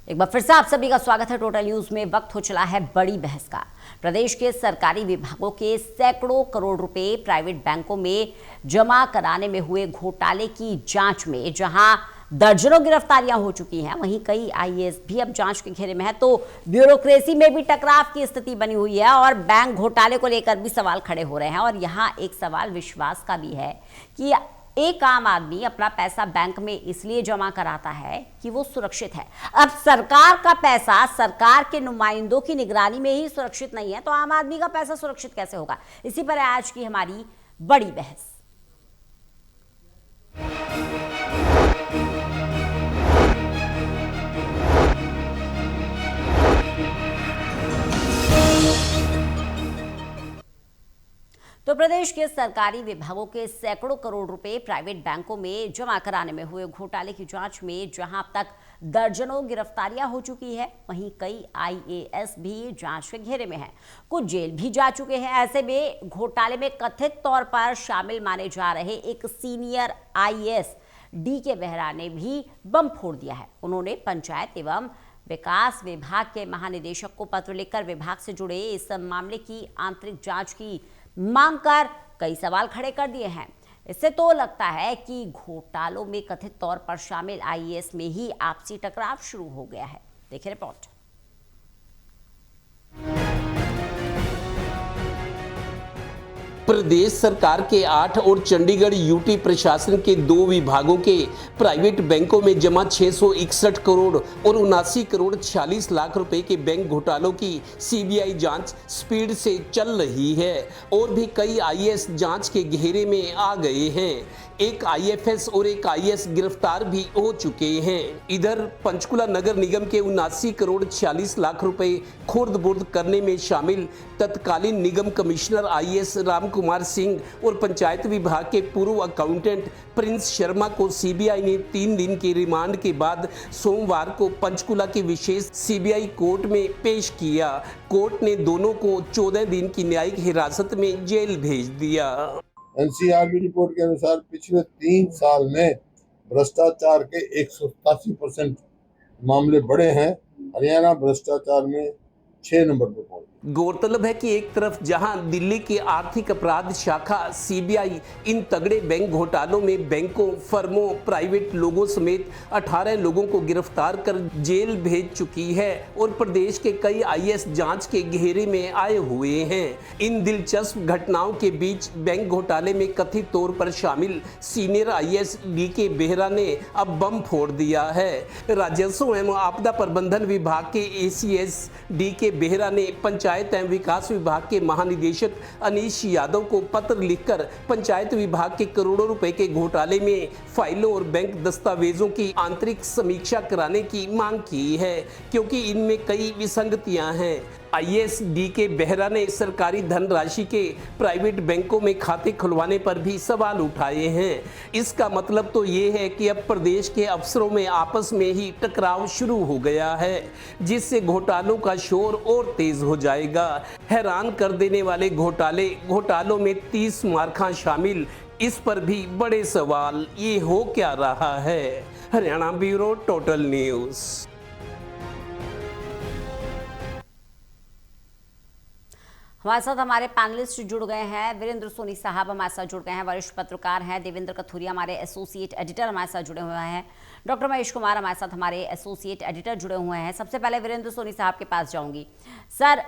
एक बार फिर से आप सभी का स्वागत है टोटल न्यूज में। वक्त हो चला है बड़ी बहस का। प्रदेश के सरकारी विभागों के सैकड़ों करोड़ रुपए प्राइवेट बैंकों में जमा कराने में हुए घोटाले की जांच में जहां दर्जनों गिरफ्तारियां हो चुकी हैं, वहीं कई आईएएस भी अब जांच के घेरे में है। तो ब्यूरोक्रेसी में भी टकराव की स्थिति बनी हुई है और बैंक घोटाले को लेकर भी सवाल खड़े हो रहे हैं। और यहाँ एक सवाल विश्वास का भी है कि एक आम आदमी अपना पैसा बैंक में इसलिए जमा कराता है कि वो सुरक्षित है। अब सरकार का पैसा सरकार के नुमाइंदों की निगरानी में ही सुरक्षित नहीं है, तो आम आदमी का पैसा सुरक्षित कैसे होगा? इसी पर आज की हमारी बड़ी बहस। तो प्रदेश के सरकारी विभागों के सैकड़ों करोड़ रुपए प्राइवेट बैंकों में जमा कराने में हुए घोटाले की जांच में जहां अब तक दर्जनों गिरफ्तारियां हो चुकी है, वहीं कई आईएएस भी जांच के घेरे में हैं। कुछ जेल भी जा चुके हैं। ऐसे में घोटाले में कथित तौर पर शामिल माने जा रहे एक सीनियर आईएएस डीके बेहरा ने भी बम फोड़ दिया है। उन्होंने पंचायत एवं विकास विभाग के महानिदेशक को पत्र लिखकर विभाग से जुड़े इस मामले की आंतरिक जांच की मांग कर कई सवाल खड़े कर दिए हैं। इससे तो लगता है कि घोटालों में कथित तौर पर शामिल आईएएस में ही आपसी टकराव शुरू हो गया है। देखिए रिपोर्ट। प्रदेश सरकार के 8 और चंडीगढ़ यूटी प्रशासन के 2 विभागों के प्राइवेट बैंकों में जमा 661 करोड़ और 79 करोड़ 46 लाख रुपए के बैंक घोटालों की सीबीआई जांच स्पीड से चल रही है और भी कई आईएएस जांच के घेरे में आ गए हैं। एक आईएफएस और एक आईएएस गिरफ्तार भी हो चुके हैं। इधर पंचकुला नगर निगम के 79 करोड़ 46 लाख रुपए खुर्द-बुर्द करने में शामिल तत्कालीन निगम कमिश्नर आईएएस राम कुमार सिंह और पंचायत विभाग के पूर्व अकाउंटेंट प्रिंस शर्मा को सीबीआई ने 3 दिन के रिमांड के बाद सोमवार को पंचकुला की विशेष सीबीआई कोर्ट में पेश किया। कोर्ट ने दोनों को 14 दिन की न्यायिक हिरासत में जेल भेज दिया। एनसीआरबी रिपोर्ट के अनुसार पिछले 3 साल में भ्रष्टाचार के 187% मामले बढ़े हैं। हरियाणा भ्रष्टाचार में 6 नंबर पर पहुंचा। गौरतलब है कि एक तरफ जहां दिल्ली की आर्थिक अपराध शाखा सीबीआई इन तगड़े बैंक घोटालों में बैंकों, फर्मों, प्राइवेट लोगों समेत 18 लोगों को गिरफ्तार कर जेल भेज चुकी है और प्रदेश के कई आईएएस जांच के घेरे में आए हुए हैं। इन दिलचस्प घटनाओं के बीच बैंक घोटाले में कथित तौर पर शामिल सीनियर आईएएस डीके बेहरा ने अब बम फोड़ दिया है। राजस्व एवं आपदा प्रबंधन विभाग के एसीएस डीके बेहरा ने पंचायत एवं विकास विभाग के महानिदेशक अनीश यादव को पत्र लिखकर पंचायत विभाग के करोड़ों रुपए के घोटाले में फाइलों और बैंक दस्तावेजों की आंतरिक समीक्षा कराने की मांग की है, क्योंकि इनमें कई विसंगतियां हैं। आईएएस डीके बेहरा ने सरकारी धनराशि के प्राइवेट बैंकों में खाते खुलवाने पर भी सवाल उठाए हैं। इसका मतलब तो ये है कि अब प्रदेश के अफसरों में आपस में ही टकराव शुरू हो गया है, जिससे घोटालों का शोर और तेज हो जाएगा। हैरान कर देने वाले घोटालों में 30 मार्खा शामिल, इस पर भी बड़े सवाल ये हो क्या रहा है। Haryana bureau total news. हमारे साथ हमारे पैनलिस्ट जुड़ गए हैं। वीरेंद्र सोनी साहब हमारे साथ जुड़ गए हैं, वरिष्ठ पत्रकार हैं। देवेंद्र कथुरिया हमारे एसोसिएट एडिटर हमारे साथ जुड़े हुए हैं। डॉक्टर महेश कुमार हमारे साथ हमारे एसोसिएट एडिटर जुड़े हुए हैं। सबसे पहले वीरेंद्र सोनी साहब के पास जाऊंगी। सर,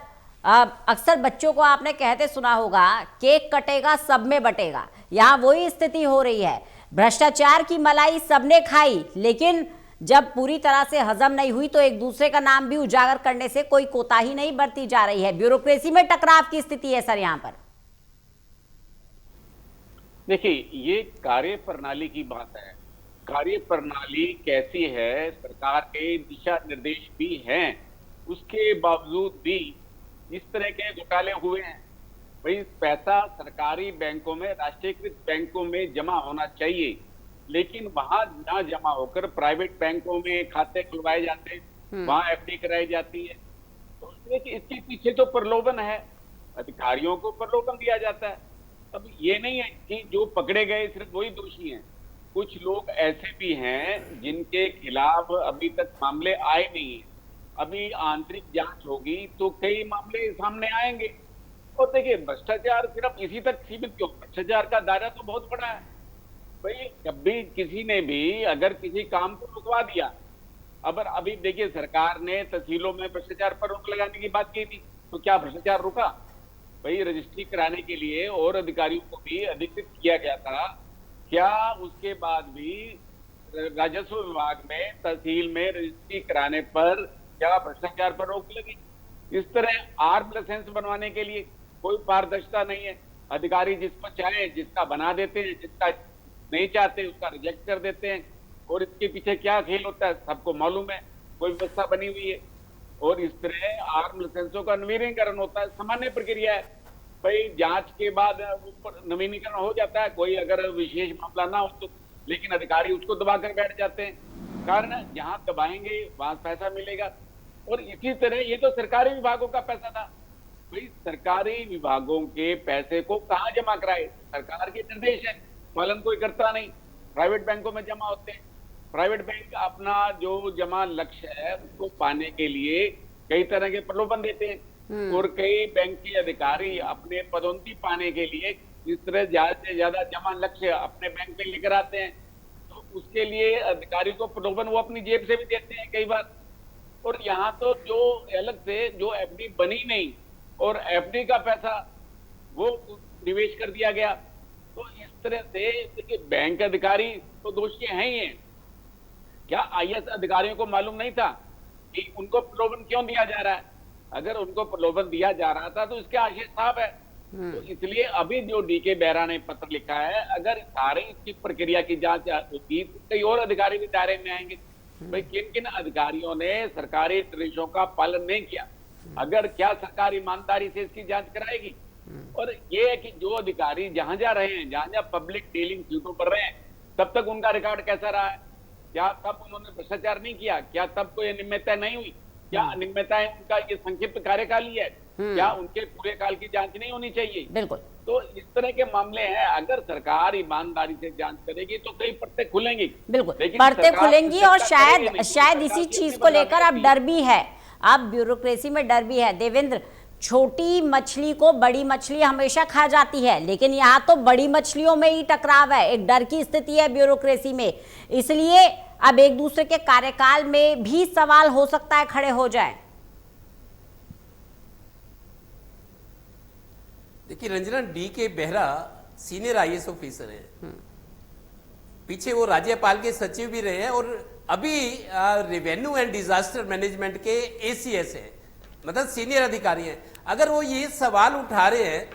अक्सर बच्चों को आपने कहते सुना होगा, केक कटेगा सब में बटेगा। यहाँ वही स्थिति हो रही है। भ्रष्टाचार की मलाई सबने खाई, लेकिन जब पूरी तरह से हजम नहीं हुई तो एक दूसरे का नाम भी उजागर करने से कोई कोताही नहीं बरती जा रही है। ब्यूरोक्रेसी में टकराव की स्थिति है सर यहाँ पर। देखिए, ये कार्य प्रणाली की बात है। कार्य प्रणाली कैसी है, सरकार के दिशा निर्देश भी हैं, उसके बावजूद भी इस तरह के घोटाले हुए हैं। भाई, पैसा सरकारी बैंकों में, राष्ट्रीयकृत बैंकों में जमा होना चाहिए, लेकिन वहां ना जमा होकर प्राइवेट बैंकों में खाते खुलवाए जाते हैं, वहां एफडी कराई जाती है। तो इसके पीछे तो प्रलोभन है, अधिकारियों को प्रलोभन दिया जाता है। अब ये नहीं है कि जो पकड़े गए सिर्फ वही दोषी हैं। कुछ लोग ऐसे भी हैं जिनके खिलाफ अभी तक मामले आए नहीं हैं, अभी आंतरिक जांच होगी तो कई मामले सामने आएंगे। और देखिए, भ्रष्टाचार सिर्फ इसी तक सीमित क्यों? भ्रष्टाचार का दायरा तो बहुत बड़ा है भाई। जब भी किसी ने भी अगर किसी काम को रुकवा दिया, अब अभी देखिए सरकार ने तहसीलों में भ्रष्टाचार पर रोक लगाने की बात की थी, तो क्या भ्रष्टाचार रुका? भाई रजिस्ट्री कराने के लिए और अधिकारियों को भी अधिकृत किया गया था, क्या उसके बाद भी राजस्व विभाग में तहसील में रजिस्ट्री कराने पर क्या भ्रष्टाचार पर रोक लगी? इस तरह आर्म लाइसेंस बनवाने के लिए कोई पारदर्शिता नहीं है। अधिकारी जिसको चाहे जिसका बना देते हैं, जिसका नहीं चाहते उसका रिजेक्ट कर देते हैं। और इसके पीछे क्या खेल होता है सबको मालूम है, कोई व्यवस्था बनी हुई है। और इस तरह आर्म लाइसेंसों का नवीनीकरण होता है, सामान्य प्रक्रिया है भाई। जांच के बाद नवीनीकरण हो जाता है, कोई अगर विशेष मामला ना हो तो, लेकिन अधिकारी उसको दबाकर बैठ जाते हैं। कारण जहां दबाएंगे वहां पैसा मिलेगा। और इसी तरह ये तो सरकारी विभागों का पैसा था भाई, सरकारी विभागों के पैसे को कहां जमा कराए? सरकार के निर्देश है, पालन कोई करता नहीं। प्राइवेट बैंकों में जमा होते हैं। प्राइवेट बैंक अपना जो जमा लक्ष्य है उसको पाने के लिए कई तरह के प्रलोभन देते हैं। और कई बैंक के अधिकारी अपने पदोन्नति पाने के लिए इस तरह ज्यादा से ज्यादा जमा लक्ष्य अपने बैंक में लेकर आते हैं। तो उसके लिए अधिकारी को प्रलोभन वो अपनी जेब से भी देते हैं कई बार। और यहाँ तो जो अलग से जो एफडी बनी नहीं और एफडी का पैसा वो निवेश कर दिया गया। तो इस तरह से देखिए, बैंक अधिकारी तो दोषी हैं ही हैं। क्या आईएएस अधिकारियों को मालूम नहीं था कि उनको प्रलोभन क्यों दिया जा रहा है? अगर उनको प्रलोभन दिया जा रहा था तो इसके आशय साफ है। तो इसलिए अभी जो डीके बेहरा ने पत्र लिखा है, अगर सारी इसकी प्रक्रिया की जांच होती तो कई और अधिकारी भी दायरे में आएंगे। भाई किन किन अधिकारियों ने सरकारी निर्देशों का पालन नहीं किया? अगर क्या सरकार ईमानदारी से इसकी जांच कराएगी? और ये है कि जो अधिकारी जहां जा रहे हैं, जहां जहां पब्लिक डीलिंग सीटों पर रहे हैं, तब तक उनका रिकॉर्ड कैसा रहा है? क्या तब उन्होंने भ्रष्टाचार नहीं किया? क्या तब कोई अनियमितता नहीं हुई? क्या अनियमितताएं उनका ये संक्षिप्त कार्यकाल ही है? क्या उनके पूरे काल की जांच नहीं होनी चाहिए? बिल्कुल। तो इस तरह के मामले हैं। अगर सरकार ईमानदारी से जांच करेगी तो कई परतें खुलेंगी। बिल्कुल, लेकिन परतें सरकार खुलेंगी। और शायद सरकारी इसी चीज की को लेकर अब भी- डर भी है, अब ब्यूरोक्रेसी में डर भी है। देवेंद्र, छोटी मछली को बड़ी मछली हमेशा खा जाती है, लेकिन यहाँ तो बड़ी मछलियों में ही टकराव है, एक डर की स्थिति है ब्यूरोक्रेसी में। इसलिए अब एक दूसरे के कार्यकाल में भी सवाल हो सकता है खड़े हो जाए। देखिए Ranjana, D K Behera senior IAS officer हैं, पीछे वो राज्यपाल के सचिव भी रहे हैं और अभी रेवेन्यू एंड डिजास्टर मैनेजमेंट के एसीएस हैं, मतलब सीनियर अधिकारी हैं। अगर वो ये सवाल उठा रहे हैं,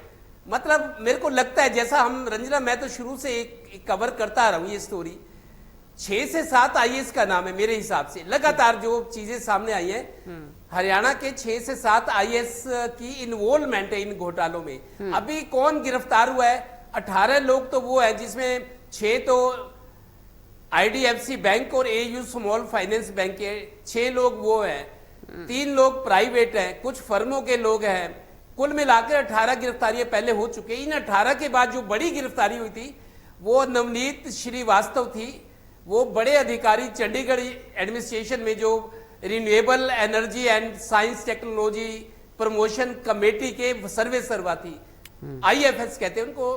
मतलब मेरे को लगता है, जैसा हम रंजना, मैं तो शुरू से एक कवर करता रहा हूं ये स्टोरी, 6 से 7 आईएएस का नाम है मेरे हिसाब से। लगातार जो चीजें सामने आई हैं, हरियाणा के 6 से 7 आईएएस की इन्वॉल्वमेंट है इन घोटालों में। अभी कौन गिरफ्तार हुआ है? 18 लोग तो वो है, जिसमें 6 तो आईडीएफसी बैंक और एयू स्मॉल फाइनेंस बैंक के 6 लोग वो हैं, 3 लोग प्राइवेट हैं, कुछ फर्मों के लोग हैं। कुल मिलाकर 18 गिरफ्तारियां पहले हो चुके। इन 18 के बाद जो बड़ी गिरफ्तारी हुई थी वो नवनीत श्रीवास्तव थी, वो बड़े अधिकारी चंडीगढ़ एडमिनिस्ट्रेशन में जो renewable energy and science technology promotion committee के सर्वे सर्वा थी, आईएफएस कहते हैं उनको,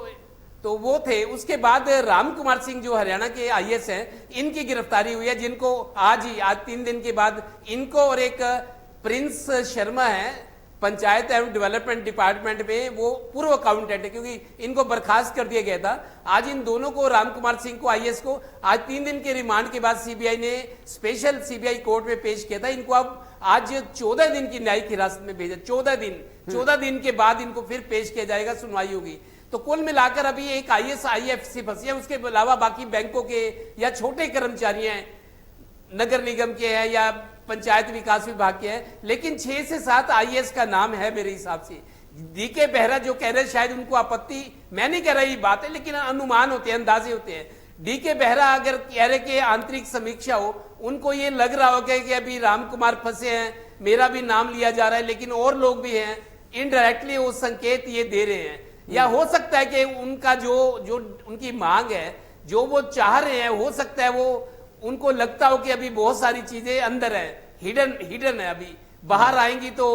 तो वो थे। उसके बाद राम कुमार सिंह जो हरियाणा के आईएएस हैं, इनकी गिरफ्तारी हुई है, जिनको आज 3 दिन के बाद इनको, और एक प्रिंस शर्मा है पंचायत एवं डेवलपमेंट डिपार्टमेंट में, वो पूर्व अकाउंटेंट है, क्योंकि इनको बर्खास्त कर दिया गया था। आज इन दोनों को, राम कुमार सिंह को, आईएएस को, आज 3 दिन के रिमांड के बाद सीबीआई ने स्पेशल सीबीआई कोर्ट में पेश किया था। इनको अब आज 14 दिन की न्यायिक हिरासत में भेजा। 14 दिन के बाद इनको फिर पेश किया जाएगा, सुनवाई होगी। तो कुल मिलाकर अभी एक आईएएस आईएफसी फंसी है, उसके अलावा बाकी बैंकों के या छोटे कर्मचारी हैं, नगर निगम के हैं या पंचायत विकास विभाग के हैं, लेकिन 6 से 7 आईएएस का नाम है मेरे हिसाब से। डीके बेहरा जो कह रहे हैं, शायद उनको आपत्ति, मैं नहीं कह रहा ये बात है, लेकिन अनुमान होते हैं, अंदाजे होते हैं। डीके बेहरा अगर कह रहे कि आंतरिक समीक्षा हो, उनको ये लग रहा होगा कि अभी राम कुमार फंसे हैं, मेरा भी नाम लिया जा रहा है, लेकिन और लोग भी हैं, इनडायरेक्टली वो संकेत ये दे रहे हैं। या हो सकता है कि उनका जो उनकी मांग है, जो वो चाह रहे हैं, हो सकता है वो उनको लगता हो कि अभी बहुत सारी चीजें अंदर है, हिडन है, अभी बाहर आएंगी तो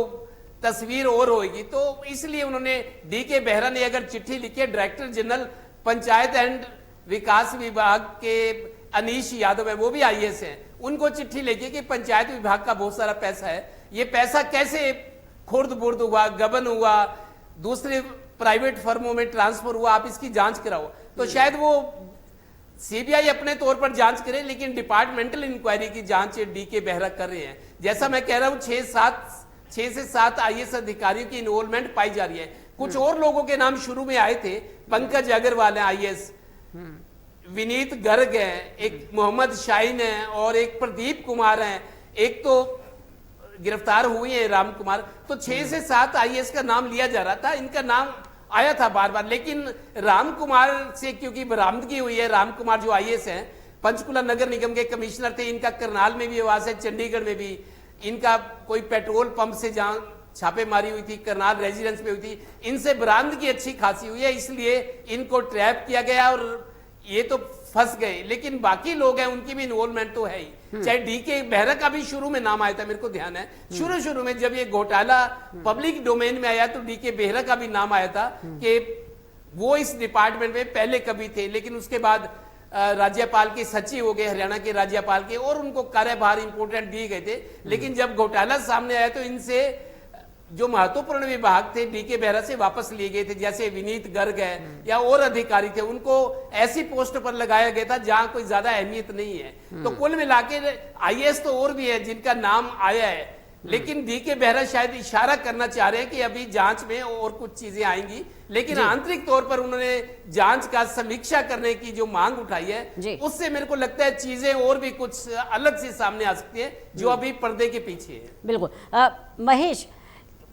तस्वीर और होगी। तो इसलिए उन्होंने डीके बेहरा ने अगर चिट्ठी लिखी है डायरेक्टर जनरल पंचायत एंड विकास विभाग के अनीश यादव है, वो भी आईएएस हैं, उनको चिट्ठी लिखी कि पंचायत विभाग का बहुत सारा पैसा है, ये पैसा कैसे खुर्द बुर्द हुआ, गबन हुआ, दूसरे प्राइवेट फर्मों में ट्रांसफर हुआ, आप इसकी जांच कराओ। तो शायद वो सीबीआई अपने तौर पर जांच करे, लेकिन डिपार्टमेंटल इंक्वायरी की जांच डीके बेहरा कर रहे हैं। जैसा मैं कह रहा हूं 6 से 7 आईएएस अधिकारियों की इन्वॉल्वमेंट पाई जा रही है। कुछ और लोगों के नाम शुरू में आए थे, पंकज अग्रवाल है आईएएस, विनीत गर्ग है, एक मोहम्मद शाहीन है और एक प्रदीप कुमार है, एक तो गिरफ्तार हुए हैं राम कुमार। तो 6 से 7 आईएएस का नाम लिया जा रहा था, इनका नाम आया था बार बार, लेकिन राम कुमार से क्योंकि बरामदगी हुई है, राम कुमार जो आईएएस हैं, पंचकुला नगर निगम के कमिश्नर थे, इनका करनाल में भी आवास है, चंडीगढ़ में भी, इनका कोई पेट्रोल पंप से जहां छापेमारी हुई थी, करनाल रेजिडेंस में हुई थी, इनसे बरामदगी अच्छी खासी हुई है, इसलिए इनको ट्रैप किया गया और ये तो फंस गए। लेकिन बाकी लोग हैं, उनकी भी इन्वॉल्वमेंट तो है ही। चाहे डीके बेहरा का भी शुरू में नाम आया था, मेरे को ध्यान है, शुरू में जब ये घोटाला पब्लिक डोमेन में आया तो डीके बेहरा का भी नाम आया था कि वो इस डिपार्टमेंट में पहले कभी थे, लेकिन उसके बाद राज्यपाल के सचिव हो गए, हरियाणा के राज्यपाल के, और उनको कार्यभार इंपोर्टेंट दिए गए थे। लेकिन जब घोटाला सामने आया तो इनसे जो महत्वपूर्ण विभाग थे डीके बेहरा से वापस लिए गए थे, जैसे विनीत गर्ग है या और अधिकारी थे, उनको ऐसी पोस्ट पर लगाया गया था जहां कोई ज्यादा अहमियत नहीं है। तो कुल मिलाके आईएएस तो और भी है जिनका नाम आया है, लेकिन डीके बेहरा शायद इशारा करना चाह रहे हैं कि अभी जांच में और कुछ चीजें आएंगी, लेकिन आंतरिक तौर पर उन्होंने जांच का समीक्षा करने की जो मांग उठाई है, उससे मेरे को लगता है चीजें और भी कुछ अलग से सामने आ सकती है जो अभी पर्दे के पीछे है। बिल्कुल महेश,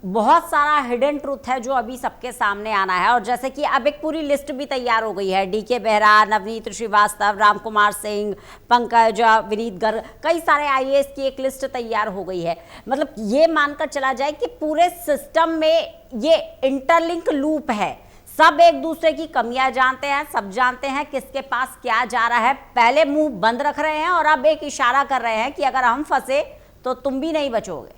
बहुत सारा हिडन ट्रूथ है जो अभी सबके सामने आना है, और जैसे कि अब एक पूरी लिस्ट भी तैयार हो गई है, डीके बेहरा, नवनीत श्रीवास्तव, राम कुमार सिंह, पंकज, विनीत गर्ग, कई सारे आईएएस की एक लिस्ट तैयार हो गई है। मतलब ये मानकर चला जाए कि पूरे सिस्टम में ये इंटरलिंक लूप है, सब एक दूसरे की कमियां जानते हैं, सब जानते हैं किसके पास क्या जा रहा है, पहले मुंह बंद रख रहे हैं और अब एक इशारा कर रहे हैं कि अगर हम फंसे तो तुम भी नहीं बचोगे।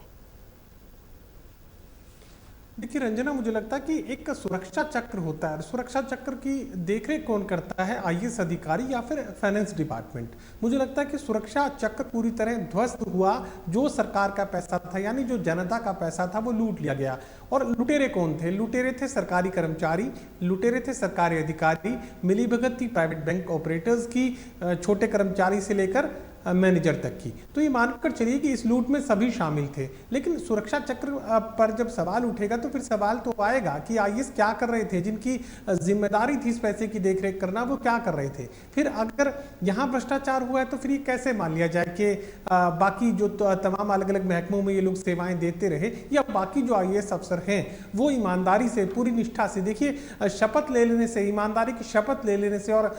देखिए रंजना, मुझे लगता है कि एक सुरक्षा चक्र होता है, सुरक्षा चक्र की देखरेख कौन करता है, आईएएस अधिकारी या फिर फाइनेंस डिपार्टमेंट। मुझे लगता है कि सुरक्षा चक्र पूरी तरह ध्वस्त हुआ, जो सरकार का पैसा था, यानी जो जनता का पैसा था, वो लूट लिया गया। और लुटेरे कौन थे? लुटेरे थे सरकारी कर्मचारी, लुटेरे थे सरकारी अधिकारी, मिलीभगत थी प्राइवेट बैंक ऑपरेटर्स की, छोटे कर्मचारी से लेकर मैनेजर तक की। तो ये मानकर चलिए कि इस लूट में सभी शामिल थे। लेकिन सुरक्षा चक्र पर जब सवाल उठेगा तो फिर सवाल तो आएगा कि आईएएस क्या कर रहे थे, जिनकी जिम्मेदारी थी इस पैसे की देखरेख करना, वो क्या कर रहे थे। फिर अगर यहाँ भ्रष्टाचार हुआ है तो फिर ये कैसे मान लिया जाए कि बाकी जो तमाम अलग अलग महकमों में ये लोग सेवाएं देते रहे, या बाकी जो आईएएस अफसर हैं वो ईमानदारी से, पूरी निष्ठा से, देखिए शपथ ले लेने से, ईमानदारी की शपथ ले लेने से और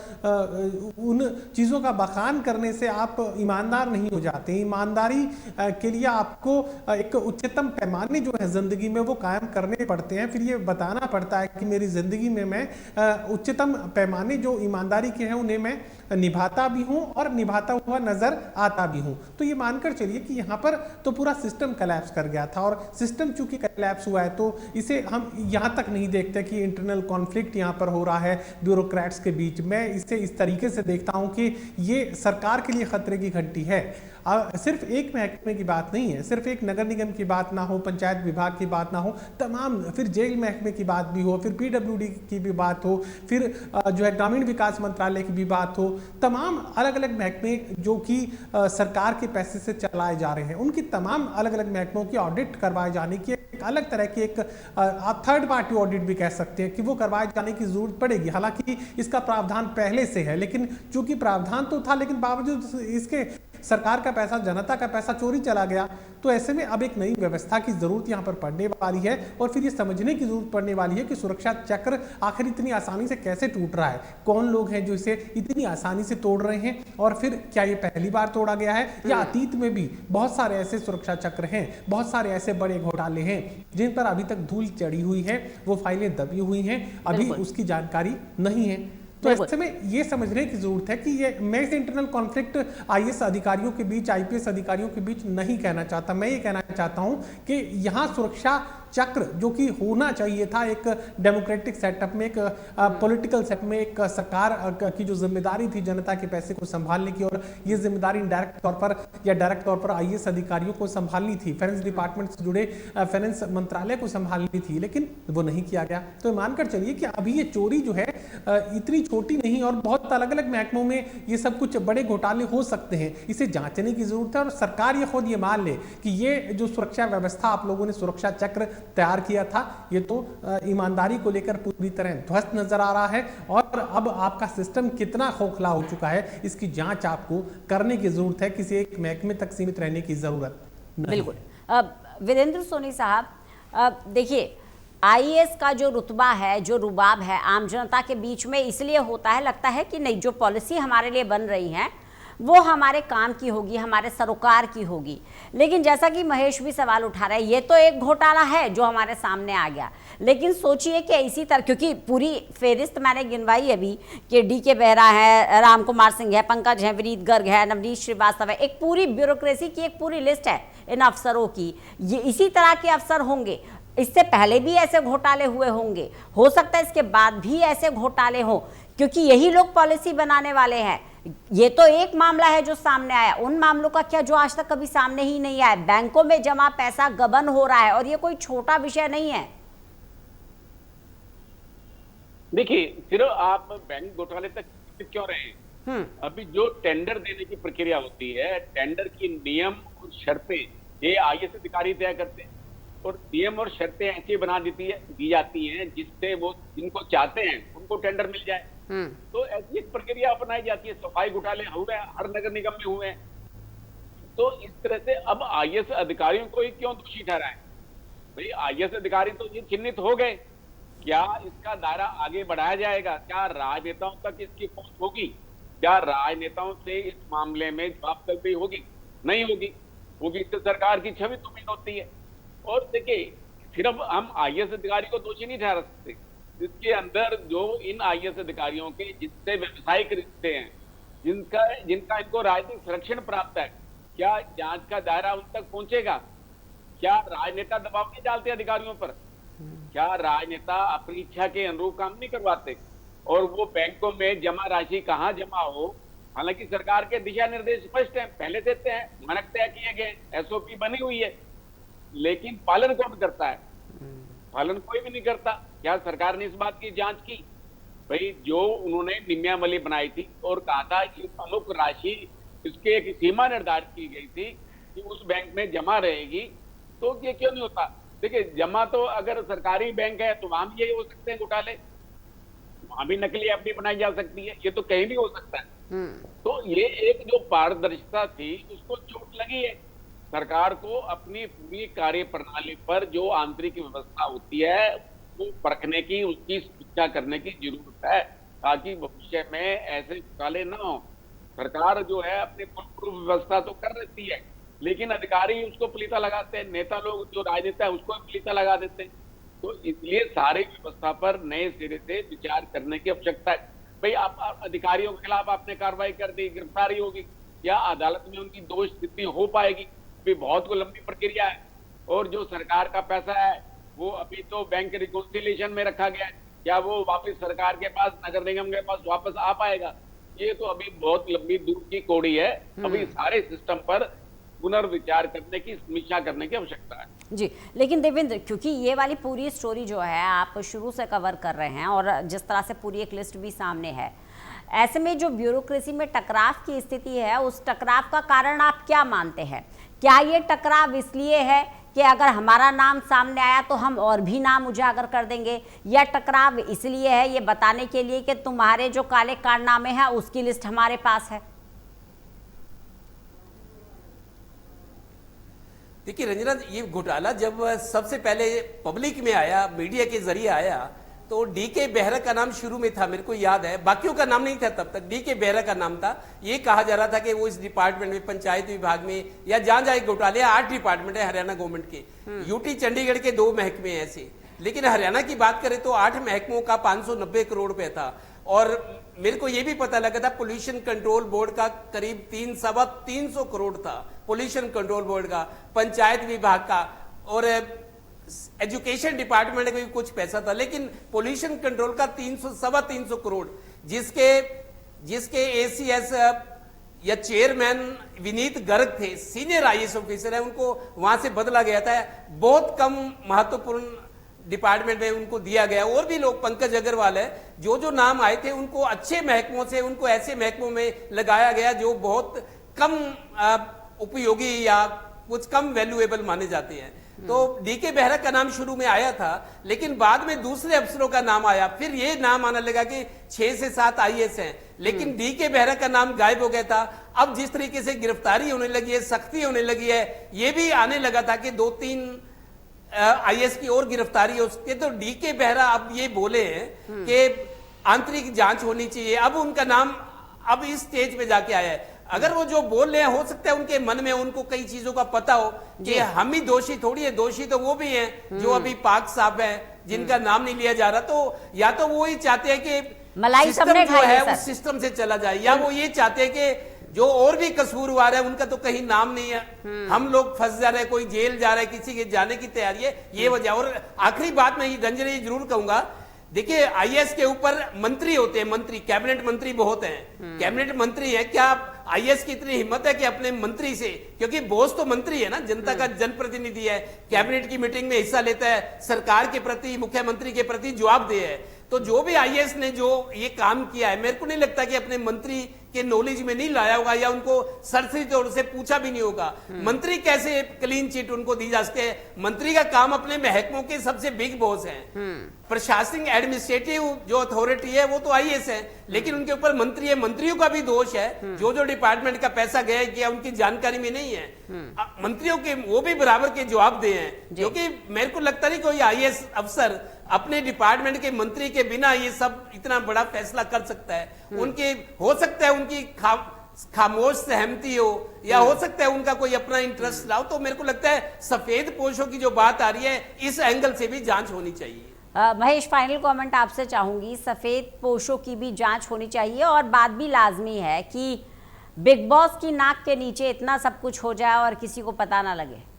उन चीज़ों का बखान करने से आप ईमानदार नहीं हो जाते। ईमानदारी के लिए आपको एक उच्चतम पैमाने जो है जिंदगी में वो कायम करने पड़ते हैं। फिर ये बताना पड़ता है कि मेरी जिंदगी में मैं उच्चतम पैमाने जो ईमानदारी के हैं उन्हें मैं निभाता भी हूं और निभाता हुआ नजर आता भी हूं। तो ये मानकर चलिए कि यहाँ पर तो पूरा सिस्टम कोलैप्स कर गया था, और सिस्टम चूंकि कोलैप्स हुआ है तो इसे हम यहाँ तक नहीं देखते कि इंटरनल कॉन्फ्लिक्ट यहाँ पर हो रहा है ब्यूरोक्रेट्स के बीच। मैं इसे इस तरीके से देखता हूँ कि ये सरकार के लिए खतरे की घंटी है। सिर्फ एक महकमे की बात नहीं है, सिर्फ एक नगर निगम की बात ना हो, पंचायत विभाग की बात ना हो, तमाम, फिर जेल महकमे की बात भी हो, फिर पीडब्ल्यूडी की भी बात हो, फिर जो है ग्रामीण विकास मंत्रालय की भी बात हो, तमाम अलग अलग महकमे जो कि सरकार के पैसे से चलाए जा रहे हैं, उनकी तमाम अलग अलग महकमों की ऑडिट करवाए जाने की एक अलग तरह की एक आप थर्ड पार्टी ऑडिट भी कह सकते हैं कि वो करवाए जाने की जरूरत पड़ेगी। हालांकि इसका प्रावधान पहले से है, लेकिन चूंकि प्रावधान तो था, लेकिन बावजूद इसके सरकार का पैसा, जनता का पैसा चोरी चला गया। तो ऐसे में अब एक नई व्यवस्था की जरूरत यहाँ पर पड़ने वाली है, और फिर ये समझने की जरूरत पड़ने वाली है कि सुरक्षा चक्र आखिर इतनी आसानी से कैसे टूट रहा है, कौन लोग हैं जो इसे इतनी आसानी से तोड़ रहे हैं, और फिर क्या ये पहली बार तोड़ा गया है या अतीत में भी बहुत सारे ऐसे सुरक्षा चक्र हैं, बहुत सारे ऐसे बड़े घोटाले हैं जिन पर अभी तक धूल चढ़ी हुई है, वो फाइलें दबी हुई हैं, अभी उसकी जानकारी नहीं है। तो ऐसे में ये समझने की जरूरत है कि ये, मैं इसे इंटरनल कॉन्फ्लिक्ट आईएएस अधिकारियों के बीच, आईपीएस अधिकारियों के बीच नहीं कहना चाहता। मैं ये कहना चाहता हूं कि यहाँ सुरक्षा चक्र जो कि होना चाहिए था एक डेमोक्रेटिक सेटअप में, एक पॉलिटिकल सेटअप में, एक सरकार की जो जिम्मेदारी थी जनता के पैसे को संभालने की, और ये जिम्मेदारी इनडायरेक्ट तौर पर या डायरेक्ट तौर पर आईएएस अधिकारियों को संभालनी थी, फाइनेंस डिपार्टमेंट से जुड़े फाइनेंस मंत्रालय को संभालनी थी, लेकिन वो नहीं किया गया। तो मानकर चलिए कि अभी ये चोरी जो है इतनी छोटी नहीं, और बहुत अलग अलग महकमों में ये सब कुछ बड़े घोटाले हो सकते हैं, इसे जांचने की जरूरत है। और सरकार ये खुद ये मान ले कि ये जो सुरक्षा व्यवस्था आप लोगों ने सुरक्षा चक्र तैयार किया था, ये तो ईमानदारी को लेकर पूरी तरह ध्वस्त नजर आ रहा है, और अब आपका सिस्टम कितना खोखला हो चुका है, इसकी जांच आपको करने की जरूरत है, किसी एक महकमे तक सीमित रहने की जरूरत नहीं। बिल्कुल। वीरेंद्र सोनी साहब, देखिए आईएएस का जो रुतबा है, जो रुबाब है आम जनता के बीच में इसलिए होता है, लगता है कि नहीं जो पॉलिसी हमारे लिए बन रही है वो हमारे काम की होगी, हमारे सरोकार की होगी। लेकिन जैसा कि महेश भी सवाल उठा रहा है, ये तो एक घोटाला है जो हमारे सामने आ गया, लेकिन सोचिए कि इसी तरह, क्योंकि पूरी फेरिस्त मैंने गिनवाई अभी कि डीके बेहरा है, राम कुमार सिंह है, पंकज है, विनीत गर्ग है, नवनीत श्रीवास्तव है, एक पूरी ब्यूरोक्रेसी की एक पूरी लिस्ट है इन अफसरों की। ये इसी तरह के अफसर होंगे, इससे पहले भी ऐसे घोटाले हुए होंगे, हो सकता है इसके बाद भी ऐसे घोटाले हों, क्योंकि यही लोग पॉलिसी बनाने वाले हैं। ये तो एक मामला है जो सामने आया, उन मामलों का क्या जो आज तक कभी सामने ही नहीं आया। बैंकों में जमा पैसा गबन हो रहा है, और ये कोई छोटा विषय नहीं है। देखिए, सिर्फ आप बैंक घोटाले तक क्यों रहे हैं? अभी जो टेंडर देने की प्रक्रिया होती है, टेंडर की नियम और शर्तें ये आईएएस अधिकारी तय करते हैं, और नियम और शर्तें ऐसी बना दी जाती हैं जिससे वो जिनको चाहते हैं उनको टेंडर मिल जाए। तो ऐसी एक प्रक्रिया अपनाई जाती है। सफाई घोटाले हुए, हर नगर निगम में हुए हैं। तो इस तरह से अब आईएएस अधिकारियों को ही क्यों दोषी ठहराएं? भाई आईएएस अधिकारी तो ये चिन्हित हो गए, क्या इसका दायरा आगे बढ़ाया जाएगा? क्या राजनेताओं तक इसकी पहुंच होगी? क्या राजनेताओं से इस मामले में जवाबतलबी होगी? नहीं होगी। इससे सरकार की छवि तो नहीं होती है। और देखिए, सिर्फ हम आईएएस अधिकारी को दोषी नहीं ठहरा सकते, इसके अंदर जो इन आईएएस अधिकारियों के जिससे व्यवसायिक रिश्ते हैं, जिनका इनको राजनीतिक संरक्षण प्राप्त है, क्या जांच का दायरा उन तक पहुंचेगा? क्या राजनेता दबाव नहीं डालते अधिकारियों पर? क्या राजनेता अपनी इच्छा के अनुरूप काम नहीं करवाते? और वो बैंकों में जमा राशि कहाँ जमा हो, हालांकि सरकार के दिशा निर्देश स्पष्ट हैं, पहले देते हैं, मानक तय किए गए, एसओपी बनी हुई है, लेकिन पालन कौन करता है? पालन कोई भी नहीं करता। क्या सरकार ने इस बात की जांच की? भाई जो उन्होंने नियमावली बनाई थी और कहा था कि प्रमुख राशि, इसके एक सीमा निर्धारित की गई थी कि उस बैंक में जमा रहेगी, तो ये क्यों नहीं होता? देखिए, जमा तो अगर सरकारी बैंक है तो वहां भी यही हो सकते हैं घोटाले, वहां भी नकली एफडी बनाई जा सकती है, ये तो कहीं भी हो सकता है। तो ये एक जो पारदर्शिता थी उसको चोट लगी है। सरकार को अपनी पूरी कार्य प्रणाली पर जो आंतरिक व्यवस्था होती है वो परखने की, उसकी समीक्षा करने की जरूरत है, ताकि भविष्य में ऐसे घोटाले न हो। सरकार जो है अपनी पूर्व व्यवस्था तो कर रहती है, लेकिन अधिकारी उसको पलीता लगाते हैं, नेता लोग जो राजनेता है उसको पलीता लगा देते हैं। तो इसलिए सारी व्यवस्था पर नए सिरे से विचार करने की आवश्यकता है। भाई आप अधिकारियों के खिलाफ आपने कार्रवाई कर दी, गिरफ्तारी होगी, या अदालत में उनकी दोष सिद्धि हो पाएगी? भी बहुत को लंबी प्रक्रिया है। और जो सरकार का पैसा है वो अभी तो बैंक रिकॉन्सिलिएशन में रखा गया है, क्या वो वापस सरकार के पास, नगर निगम के पास वापस आ पाएगा? ये तो अभी बहुत लंबी दूर की कौड़ी है। अभी सारे सिस्टम पर पुनर्विचार करने की, समीक्षा करने की आवश्यकता है। जी, लेकिन देवेंद्र, क्योंकि ये वाली पूरी स्टोरी जो है आप शुरू से कवर कर रहे हैं और जिस तरह से पूरी एक लिस्ट भी सामने है, ऐसे में जो ब्यूरोक्रेसी में टकराव की स्थिति है, उस टकराव का कारण आप क्या मानते हैं? क्या ये टकराव इसलिए है कि अगर हमारा नाम सामने आया तो हम और भी नाम उजागर कर देंगे, या टकराव इसलिए है ये बताने के लिए कि तुम्हारे जो काले कारनामे हैं उसकी लिस्ट हमारे पास है? देखिए रंजना, ये घोटाला जब सबसे पहले पब्लिक में आया, मीडिया के जरिए आया, तो डीके बेहरा का नाम शुरू में था, मेरे को याद है, बाकियों का नाम नहीं था तब तक, डीके बेहरा का नाम था। ये कहा जा रहा था कि वो इस डिपार्टमेंट में, पंचायत विभाग में, या जहां जहां घोटाले, 8 डिपार्टमेंट है हरियाणा गवर्नमेंट के, यूटी चंडीगढ़ के 2 महकमे ऐसे। लेकिन हरियाणा की बात करें तो 8 महकमों का 590 करोड़ रुपए था। और मेरे को ये भी पता लगा था पोल्यूशन कंट्रोल बोर्ड का करीब 300 करोड़ था, पोल्यूशन कंट्रोल बोर्ड का, पंचायत विभाग का और एजुकेशन डिपार्टमेंट का भी कुछ पैसा था, लेकिन पोल्यूशन कंट्रोल का 300 करोड़, जिसके एसीएस या चेयरमैन विनीत गर्ग थे, सीनियर आईएएस ऑफिसर है, उनको वहां से बदला गया था। बहुत कम महत्वपूर्ण डिपार्टमेंट में उनको दिया गया। और भी लोग, पंकज अग्रवाल है, जो नाम आए थे उनको अच्छे महकमों से, उनको ऐसे महकमों में लगाया गया जो बहुत कम उपयोगी या कुछ कम वैल्यूएबल माने जाते हैं। तो डीके बेहरा का नाम शुरू में आया था, लेकिन बाद में दूसरे अफसरों का नाम आया, फिर ये नाम आने लगा कि 6 से 7 आईएएस हैं, लेकिन डीके बेहरा का नाम गायब हो गया था। अब जिस तरीके से गिरफ्तारी होने लगी है, सख्ती होने लगी है, ये भी आने लगा था कि 2-3 आईएएस की और गिरफ्तारी हो सकती है। तो डीके बेहरा अब ये बोले हैं कि आंतरिक जांच होनी चाहिए। अब उनका नाम अब इस स्टेज पे जाके आया है। अगर वो जो बोल रहे हैं, हो सकता है उनके मन में उनको कई चीजों का पता हो कि हम ही दोषी थोड़ी है, दोषी तो वो भी हैं जो अभी पाक साहब हैं, जिनका नाम नहीं लिया जा रहा। तो या तो वो ही चाहते हैं कि मलाई सबने जो है खाई उस सिस्टम से चला जाए, या वो ये चाहते हैं कि जो और भी कसूरवार है उनका तो कहीं नाम नहीं है, हम लोग फंस जा रहे हैं, कोई जेल जा रहा है, किसी के जाने की तैयारी है, ये वजह। और आखिरी बात मैं रंजन ये जरूर कहूंगा, देखिए आईएएस के ऊपर मंत्री होते हैं, मंत्री, कैबिनेट मंत्री बहुत हैं, कैबिनेट मंत्री है। क्या आईएएस की इतनी हिम्मत है कि अपने मंत्री से, क्योंकि बॉस तो मंत्री है ना, जनता का जनप्रतिनिधि है, कैबिनेट की मीटिंग में हिस्सा लेता है, सरकार के प्रति, मुख्यमंत्री के प्रति जवाबदेह है। तो जो भी आईएएस ने जो ये काम किया है, मेरे को नहीं लगता कि अपने मंत्री के नॉलेज में नहीं लाया होगा या उनको सरसरी तौर से पूछा भी नहीं होगा। मंत्री कैसे क्लीन चिट उनको दी जा सकते हैं? मंत्री का काम अपने महकमों के सबसे बिग बॉस है। प्रशासनिक एडमिनिस्ट्रेटिव जो अथॉरिटी है वो तो आईएएस है, लेकिन उनके ऊपर मंत्री है, मंत्रियों का भी दोष है। जो डिपार्टमेंट का पैसा गया किया उनकी जानकारी में नहीं है, मंत्रियों के वो भी बराबर के जवाबदेह हैं। क्योंकि मेरे को लगता नहीं कोई आईएएस अफसर अपने डिपार्टमेंट के मंत्री के बिना ये सब इतना बड़ा फैसला कर सकता है। उनके हो सकता है उनकी खामोश सहमति हो, या हो सकता है उनका कोई अपना इंटरेस्ट रहा हो। तो मेरे को लगता है सफेद पोशों की जो बात आ रही है, इस एंगल से भी जांच होनी चाहिए। महेश, फाइनल कमेंट आपसे चाहूंगी। सफेद पोशों की भी जांच होनी चाहिए और बात भी लाजमी है कि बिग बॉस की नाक के नीचे इतना सब कुछ हो जाए और किसी को पता ना लगे।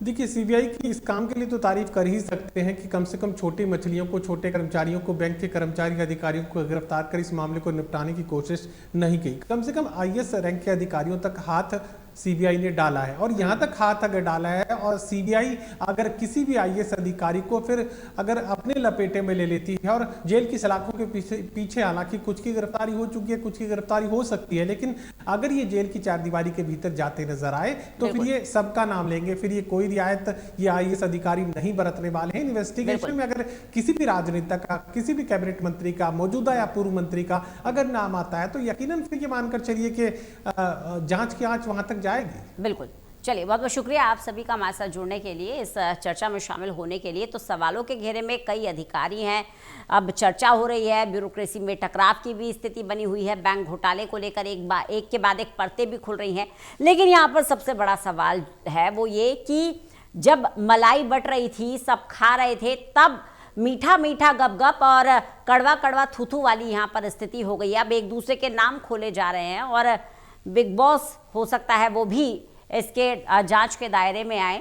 देखिए, सीबीआई की इस काम के लिए तो तारीफ कर ही सकते हैं कि कम से कम छोटी मछलियों को, छोटे कर्मचारियों को, बैंक के कर्मचारी अधिकारियों को गिरफ्तार कर इस मामले को निपटाने की कोशिश नहीं की। कम से कम आईएएस रैंक के अधिकारियों तक हाथ सीबीआई ने डाला है, और यहाँ तक हाथ अगर डाला है और सीबीआई अगर किसी भी आईएएस अधिकारी को फिर अगर अपने लपेटे में ले लेती है, और जेल की सलाखों के पीछे हालांकि कुछ की गिरफ्तारी हो चुकी है, कुछ की गिरफ्तारी हो सकती है, लेकिन अगर ये जेल की चारदीवारी के भीतर जाते नजर आए तो फिर ये सबका नाम लेंगे, फिर ये कोई रियायत ये आईएएस अधिकारी नहीं बरतने वाले हैं। इन्वेस्टिगेशन में अगर किसी भी राजनेता का, किसी भी कैबिनेट मंत्री का, मौजूदा या पूर्व मंत्री का अगर नाम आता है तो यकीनन फिर ये मानकर चलिए कि जांच की आंच वहां तक जाएगी। बिल्कुल। चलिए, बहुत बहुत शुक्रिया आप सभी का हमारे साथ जुड़ने के लिए, इस चर्चा में शामिल होने के लिए। तो सवालों के घेरे में कई अधिकारी हैं, अब चर्चा हो रही है, ब्यूरोक्रेसी में टकराव की भी स्थिति बनी हुई है, बैंक घोटाले को लेकर एक के बाद एक परतें भी खुल रही हैं। लेकिन यहाँ पर सबसे बड़ा सवाल है वो ये कि जब मलाई बट रही थी, सब खा रहे थे, तब मीठा मीठा गपगप और कड़वा कड़वा थूथू वाली यहाँ पर स्थिति हो गई है। अब एक दूसरे के नाम खोले जा रहे हैं और बिग बॉस हो सकता है वो भी इसके जांच के दायरे में आए,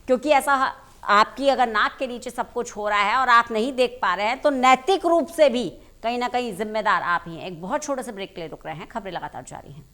क्योंकि ऐसा आपकी अगर नाक के नीचे सब कुछ हो रहा है और आप नहीं देख पा रहे हैं तो नैतिक रूप से भी कहीं ना कहीं जिम्मेदार आप ही हैं। एक बहुत छोटे से ब्रेक के लिए रुक रहे हैं, खबरें लगातार जारी हैं।